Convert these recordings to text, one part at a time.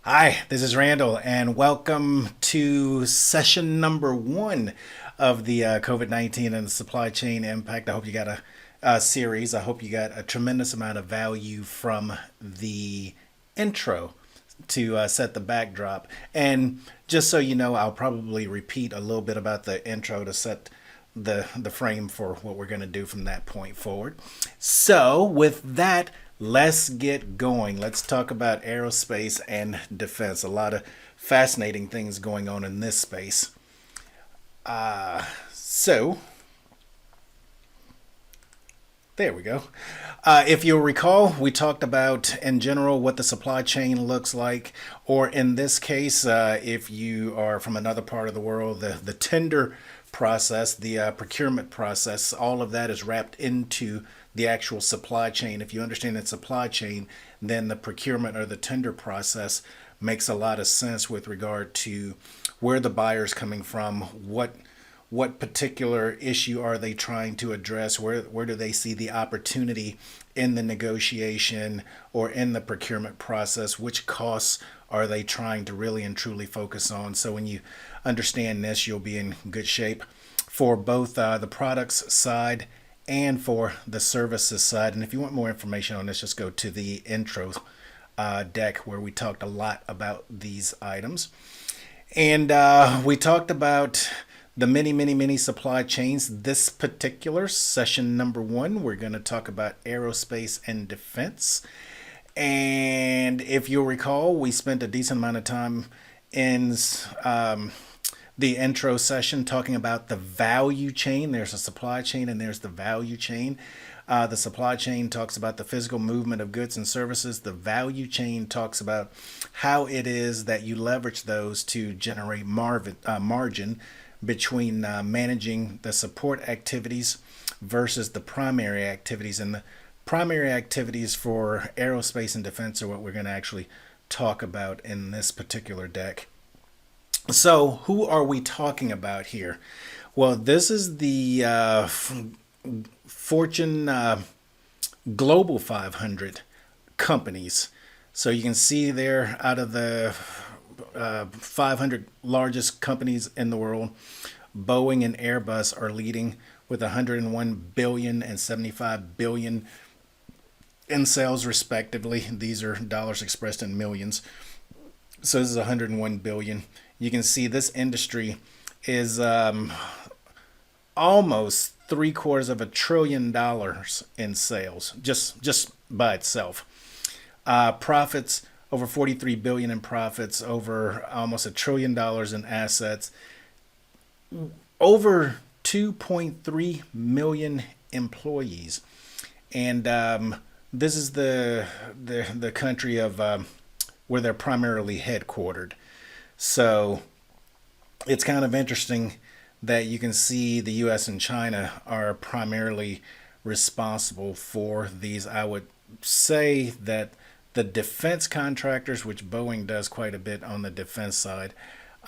Hi, this is Randall, and welcome to session number one of the COVID-19 and the supply chain impact. I hope you got a series. I hope you got a tremendous amount of value from the intro to set the backdrop. And just so you know, I'll probably repeat a little bit about the intro to set the frame for what we're going to do from that point forward. So, with that, let's get going. Let's talk about aerospace and defense. A lot of fascinating things going on in this space. So, there we go. If you'll recall, we talked about in general what the supply chain looks like, or in this case, if you are from another part of the world, the tender process, the procurement process, all of that is wrapped into the actual supply chain. If you understand that supply chain, then the procurement or the tender process makes a lot of sense with regard to where the buyer's coming from, what particular issue are they trying to address, where do they see the opportunity in the negotiation or in the procurement process, which costs are they trying to really and truly focus on. So when you understand this, you'll be in good shape for both the products side and for the services side. And if you want more information on this, just go to the intro deck where we talked a lot about these items. And we talked about the many supply chains. This particular session number one, we're going to talk about aerospace and defense. And if you'll recall, we spent a decent amount of time in the intro session talking about the value chain. There's a supply chain and there's the value chain. The supply chain talks about the physical movement of goods and services. The value chain talks about how it is that you leverage those to generate margin between managing the support activities versus the primary activities. And the primary activities for aerospace and defense are what we're going to actually talk about in this particular deck. So, who are we talking about here? Well, this is the Fortune Global 500 companies. So you can see there out of the 500 largest companies in the world, Boeing and Airbus are leading with 101 billion and 75 billion in sales respectively. These are dollars expressed in millions. So this is 101 billion. You can see this industry is almost $750 billion in sales, just by itself. Profits over 43 billion in profits, over almost $1 trillion in assets, over 2.3 million employees, and this is the country of where they're primarily headquartered. So it's kind of interesting that you can see the U.S. and China are primarily responsible for these. I would say that the defense contractors, which Boeing does quite a bit on the defense side,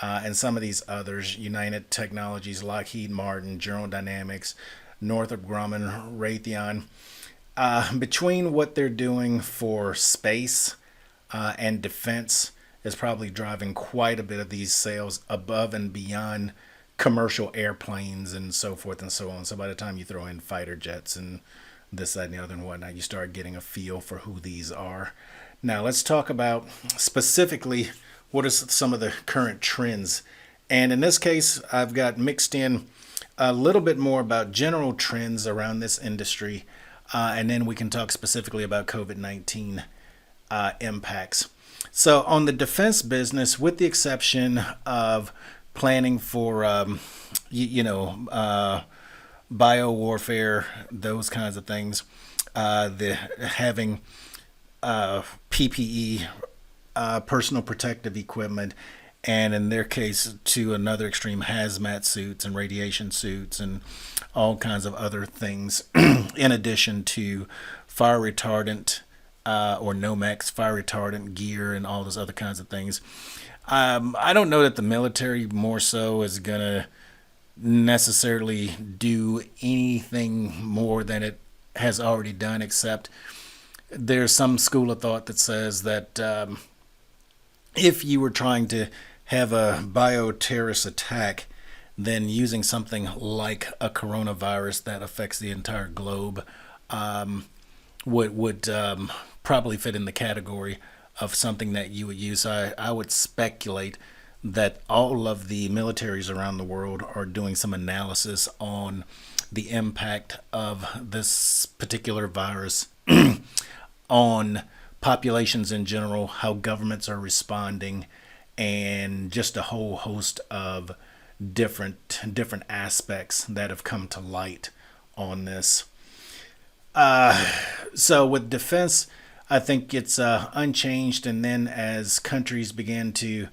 and some of these others, United Technologies, Lockheed Martin, General Dynamics, Northrop Grumman, Raytheon, between what they're doing for space and defense is probably driving quite a bit of these sales above and beyond commercial airplanes and so forth and so on. So by the time you throw in fighter jets and this, that, and the other and whatnot, you start getting a feel for who these are. Now let's talk about specifically what are some of the current trends. And in this case, I've got mixed in a little bit more about general trends around this industry, and then we can talk specifically about COVID-19 impacts. So on the defense business, with the exception of planning for, bio warfare, those kinds of things, the having PPE, personal protective equipment, and in their case, to another extreme, hazmat suits and radiation suits and all kinds of other things, in addition to fire retardant or Nomex fire retardant gear and all those other kinds of things. I don't know that the military more so is going to necessarily do anything more than it has already done, except there's some school of thought that says that if you were trying to have a bioterrorist attack, then using something like a coronavirus that affects the entire globe would probably fit in the category of something that you would use. I would speculate that all of the militaries around the world are doing some analysis on the impact of this particular virus on populations in general, how governments are responding, and just a whole host of different aspects that have come to light on this. So with defense, I think it's unchanged. And then as countries begin to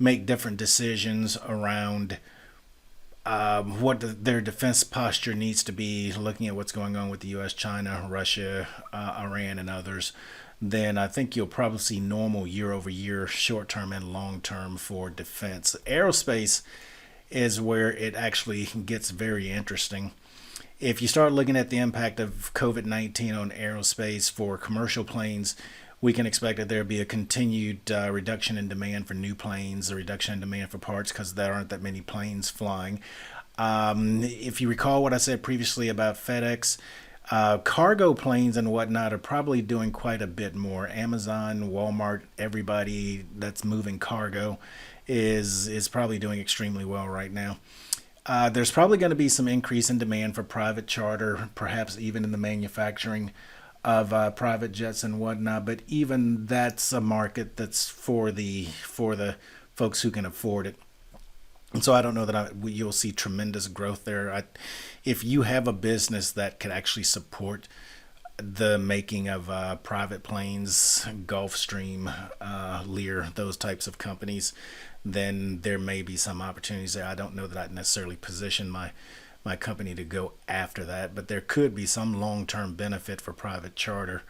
make different decisions around what their defense posture needs to be, looking at what's going on with the U.S., China, Russia, Iran, and others, then I think you'll probably see normal year over year, short term and long term for defense. Aerospace is where it actually gets very interesting. If you start looking at the impact of COVID-19 on aerospace for commercial planes, we can expect that there will be a continued reduction in demand for new planes, a reduction in demand for parts because there aren't that many planes flying. If you recall what I said previously about FedEx, cargo planes and whatnot are probably doing quite a bit more. Amazon, Walmart, everybody that's moving cargo is probably doing extremely well right now. There's probably going to be some increase in demand for private charter, perhaps even in the manufacturing of private jets and whatnot. But even that's a market that's for the folks who can afford it. And so I don't know that you'll see tremendous growth there. If you have a business that could actually support the making of private planes, Gulfstream, Lear, those types of companies, then there may be some opportunities there. I don't know that I'd necessarily position my company to go after that, but there could be some long-term benefit for private charter.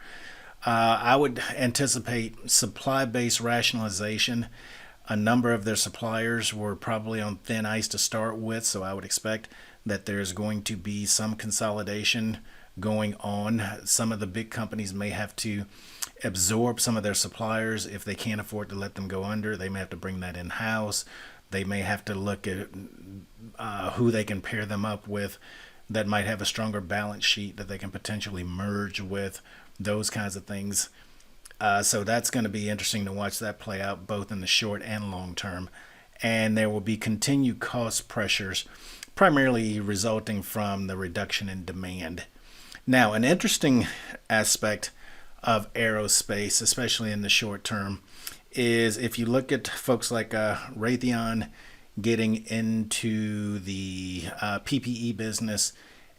I would anticipate supply-based rationalization. A number of their suppliers were probably on thin ice to start with, so I would expect that there's going to be some consolidation going on. Some of the big companies may have to absorb some of their suppliers if they can't afford to let them go under. They may have to bring that in-house. They may have to look at who they can pair them up with that might have a stronger balance sheet that they can potentially merge with, those kinds of things. So that's going to be interesting to watch that play out both in the short and long term. And there will be continued cost pressures, primarily resulting from the reduction in demand. Now, an interesting aspect of aerospace, especially in the short term, is if you look at folks like Raytheon getting into the PPE business,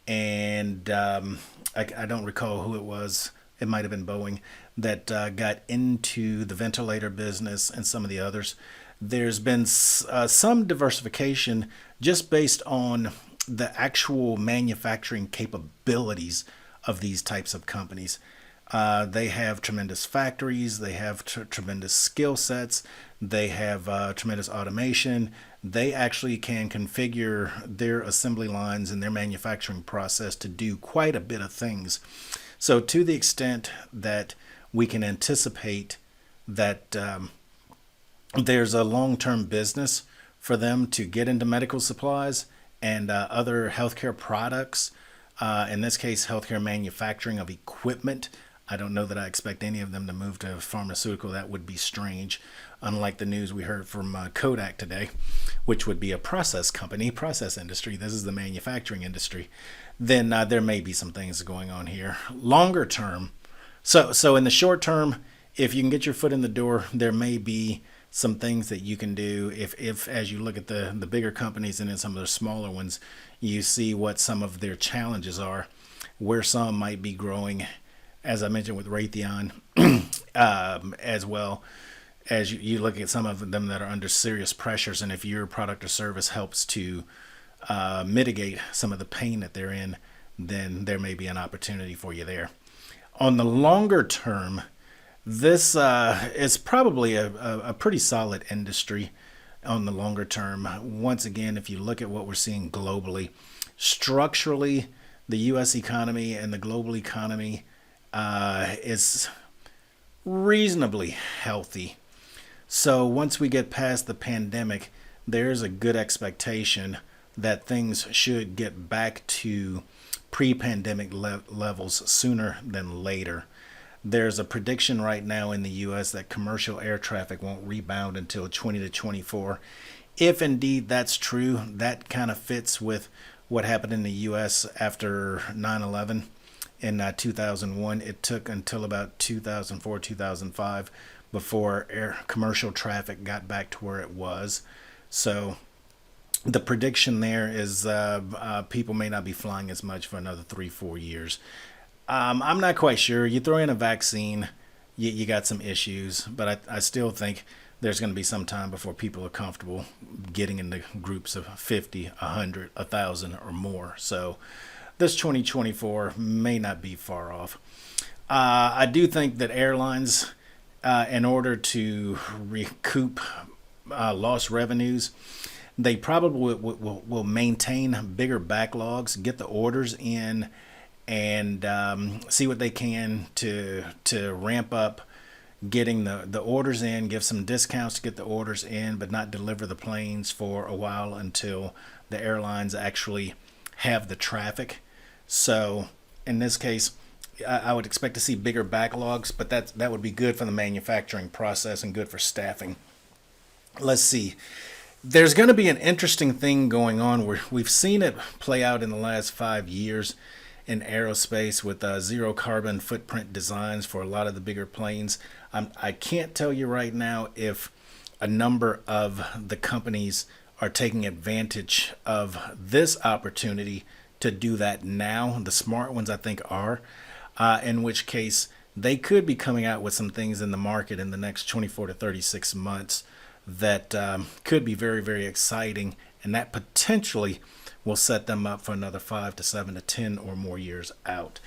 and I don't recall who it was. It might have been Boeing that got into the ventilator business and some of the others. There's been some diversification just based on the actual manufacturing capabilities of these types of companies. They have tremendous factories. They have tremendous skill sets. They have tremendous automation. They actually can configure their assembly lines and their manufacturing process to do quite a bit of things. So to the extent that we can anticipate that there's a long-term business for them to get into medical supplies and other healthcare products, in this case, healthcare manufacturing of equipment. I don't know that I expect any of them to move to pharmaceutical. That would be strange, unlike the news we heard from Kodak today, which would be a process company, process industry. This is the manufacturing industry. Then there may be some things going on here. Longer term, so in the short term, if you can get your foot in the door, there may be some things that you can do. If as you look at the bigger companies and then some of the smaller ones, you see what some of their challenges are, where some might be growing, as I mentioned with Raytheon, as well as you look at some of them that are under serious pressures. And if your product or service helps to mitigate some of the pain that they're in, then there may be an opportunity for you there. On the longer term, this is probably a pretty solid industry on the longer term. Once again, if you look at what we're seeing globally, structurally, the U.S. economy and the global economy is reasonably healthy. So once we get past the pandemic, there's a good expectation that things should get back to pre-pandemic levels sooner than later. There's a prediction right now in the US that commercial air traffic won't rebound until 20 to 24. If indeed that's true, that kind of fits with what happened in the US after 9/11 in 2001. It took until about 2004, 2005 before air commercial traffic got back to where it was. So the prediction there is people may not be flying as much for another 3, 4 years. I'm not quite sure. You throw in a vaccine, you got some issues, but I still think there's going to be some time before people are comfortable getting into groups of 50, 100, 1,000 or more. So this 2024 may not be far off. I do think that airlines, in order to recoup lost revenues, they probably will maintain bigger backlogs, get the orders in, and see what they can to ramp up getting the orders in, give some discounts to get the orders in, but not deliver the planes for a while until the airlines actually have the traffic. So in this case, I would expect to see bigger backlogs, but that would be good for the manufacturing process and good for staffing. Let's see. There's going to be an interesting thing going on where we've seen it play out in the last 5 years in aerospace with zero carbon footprint designs for a lot of the bigger planes. I can't tell you right now if a number of the companies are taking advantage of this opportunity to do that now. The smart ones, I think, are, in which case they could be coming out with some things in the market in the next 24 to 36 months that could be very, very exciting, and that potentially will set them up for another 5 to 7 to 10 or more years out.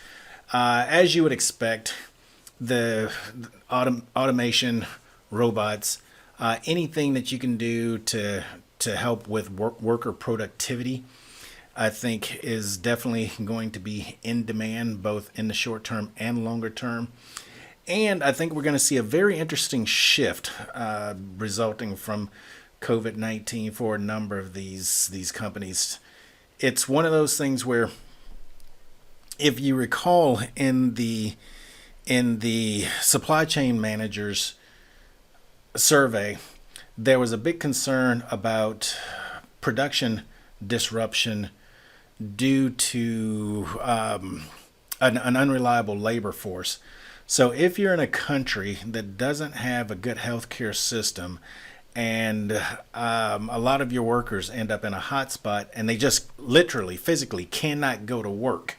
As you would expect, the automation, robots, anything that you can do to help with worker productivity, I think is definitely going to be in demand both in the short term and longer term. And I think we're going to see a very interesting shift resulting from COVID-19 for a number of these companies. It's one of those things where, if you recall, in the supply chain managers survey, there was a big concern about production disruption due to an unreliable labor force. So if you're in a country that doesn't have a good healthcare system, and a lot of your workers end up in a hot spot and they just literally, physically cannot go to work,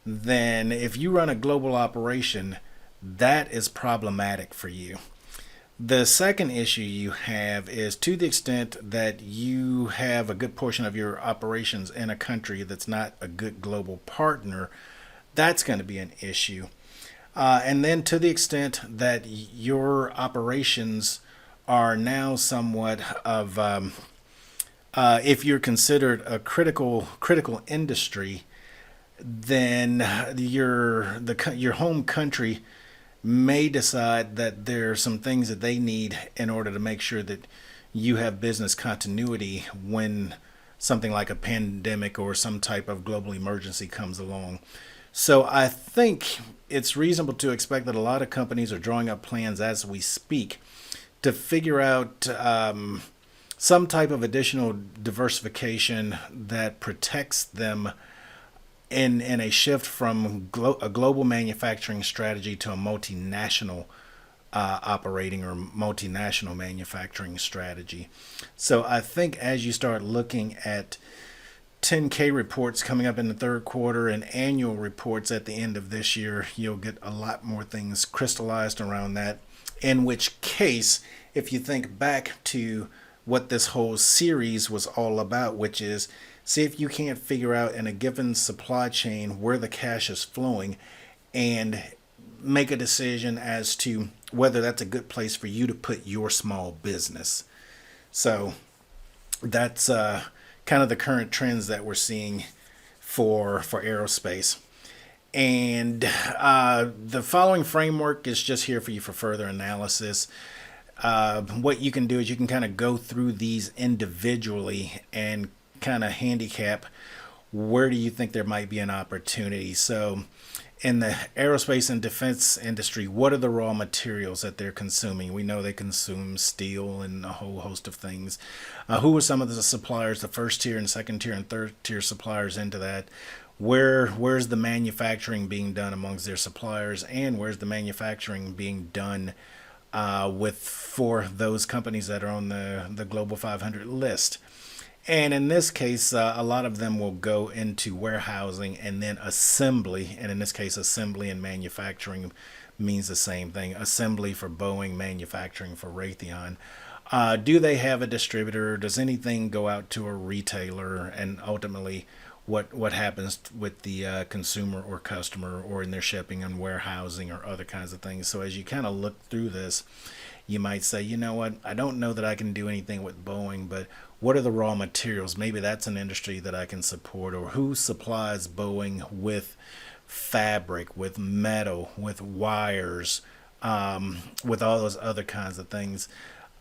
then if you run a global operation, that is problematic for you. The second issue you have is, to the extent that you have a good portion of your operations in a country that's not a good global partner, that's going to be an issue. And then to the extent that your operations are now somewhat of, if you're considered a critical industry, then your home country may decide that there are some things that they need in order to make sure that you have business continuity when something like a pandemic or some type of global emergency comes along. So I think it's reasonable to expect that a lot of companies are drawing up plans as we speak to figure out some type of additional diversification that protects them in a shift from a global manufacturing strategy to a multinational operating or multinational manufacturing strategy. So I think as you start looking at 10K reports coming up in the third quarter and annual reports at the end of this year, you'll get a lot more things crystallized around that. In which case, if you think back to what this whole series was all about, which is see if you can't figure out in a given supply chain where the cash is flowing and make a decision as to whether that's a good place for you to put your small business. So that's kind of the current trends that we're seeing for aerospace. And the following framework is just here for you for further analysis. What you can do is you can kind of go through these individually and kind of handicap where do you think there might be an opportunity. So in the aerospace and defense industry, what are the raw materials that they're consuming? We know they consume steel and a whole host of things. Who are some of the suppliers, the first tier and second tier and third tier suppliers into that? Where's the manufacturing being done amongst their suppliers, and where's the manufacturing being done with for those companies that are on the Global 500 list? And in this case, a lot of them will go into warehousing and then assembly. And in this case, assembly and manufacturing means the same thing. Assembly for Boeing, manufacturing for Raytheon. Do they have a distributor? Does anything go out to a retailer? And ultimately, what happens with the consumer or customer, or in their shipping and warehousing or other kinds of things? So as you kind of look through this, you might say, you know what, I don't know that I can do anything with Boeing, but what are the raw materials? Maybe that's an industry that I can support. Or who supplies Boeing with fabric, with metal, with wires, with all those other kinds of things?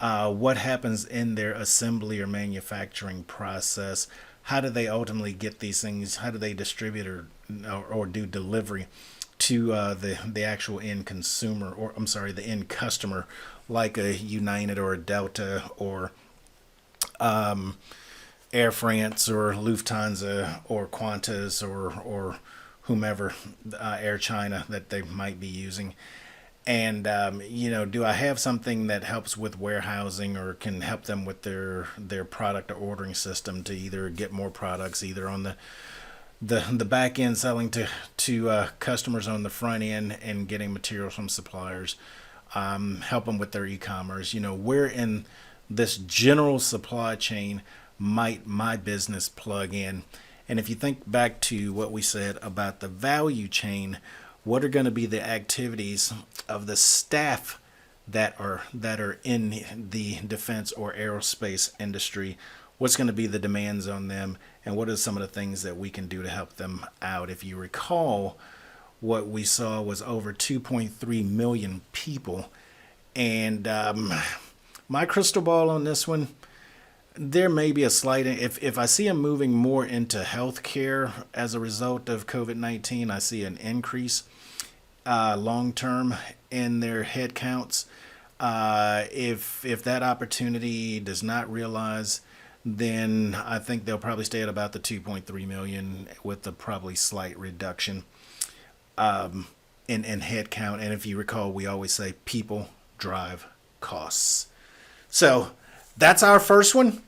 What happens in their assembly or manufacturing process? How do they ultimately get these things? How do they distribute or do delivery to the actual end consumer, or I'm sorry, the end customer, like a United or a Delta or Air France or Lufthansa or Qantas or whomever, Air China that they might be using. And do I have something that helps with warehousing or can help them with their product or ordering system to either get more products, either on the back end, selling to customers on the front end and getting materials from suppliers, help them with their e-commerce? Where in this general supply chain might my business plug in? And if you think back to what we said about the value chain, what are going to be the activities of the staff that are in the defense or aerospace industry? What's going to be the demands on them, and what are some of the things that we can do to help them out? If you recall, what we saw was over 2.3 million people, and my crystal ball on this one, there may be a slight, if I see them moving more into healthcare as a result of COVID-19, I see an increase long term in their head counts. If that opportunity does not realize, then I think they'll probably stay at about the 2.3 million with a probably slight reduction in head count. And if you recall, we always say people drive costs. So that's our first one.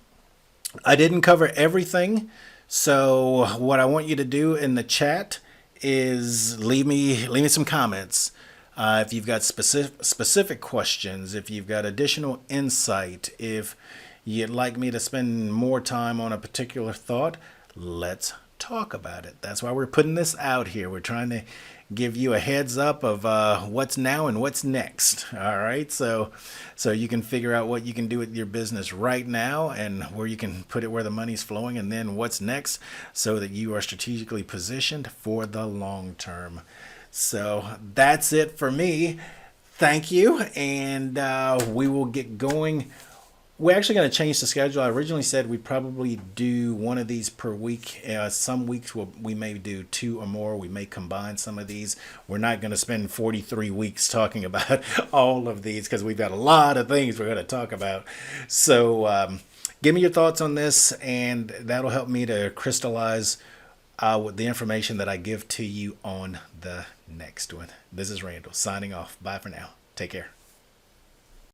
I didn't cover everything. So what I want you to do in the chat is leave me some comments. If you've got specific questions, if you've got additional insight, if you'd like me to spend more time on a particular thought, let's talk about it. That's why we're putting this out here. We're trying to give you a heads up of what's now and what's next. All right, so you can figure out what you can do with your business right now and where you can put it where the money's flowing, and then what's next, so that you are strategically positioned for the long term. So that's it for me. Thank you, and we will get going. We're actually going to change the schedule. I originally said we'd probably do one of these per week. Some weeks we may do two or more. We may combine some of these. We're not going to spend 43 weeks talking about all of these because we've got a lot of things we're going to talk about. So give me your thoughts on this, and that'll help me to crystallize with the information that I give to you on the next one. This is Randall signing off. Bye for now. Take care.